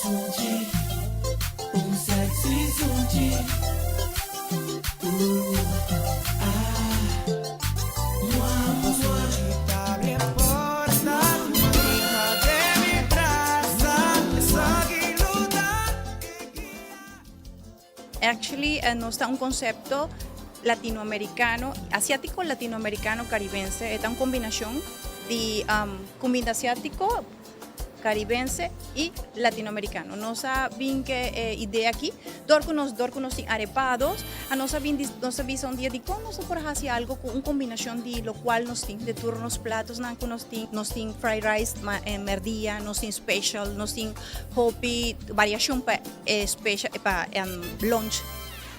Sunji, un sexy Sunji. Mua, mua. Abre porta, hija de mi brasa, esa aguiluda. Actually, nos da un concepto latinoamericano, asiático, latinoamericano, caribense. Es una combinación de comida asiático, caribense y latinoamericano. Nos ha bien que idea aquí, dorkunos arepados, a nos ha bien un día de cómo nos por hacer algo con una combinación de lo cual nos tiene de turnos platos, nos tiene fried rice, merdilla, nos tiene special, nos tiene hopi, variación para special para lunch.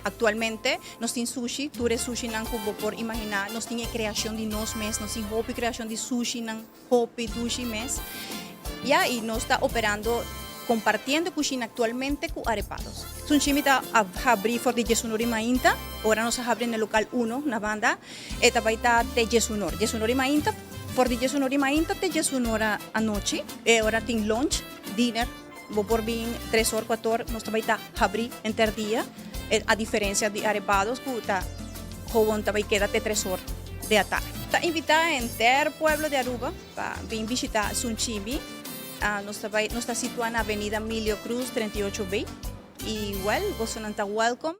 Actualmente nos tiene sushi, ture sushi nan kubo por imaginar, nos tiene creación de nos mes, nos tiene hopi creación de sushi nan hopi dushi mes. Ya, y nos está operando, compartiendo cocina actualmente con arepados. Sunshimi está abrir for de Jesunori Mainta, ahora nos abre en el local 1, na banda, eta baita de Jesunor. Jesunori Mainta, for de Jesunori Mainta, de Jesunora anoche, ahora tiene lunch, dinner, por bien 3 horas, 4 horas, nos baita abrir enter día, a diferencia de arepados, que está jobón tabay quédate 3 horas de atar. Está invitada en el pueblo de Aruba para visitar Sunshimi. Nos está situada en Avenida Emilio Cruz 38B. Igual, vos son welcome.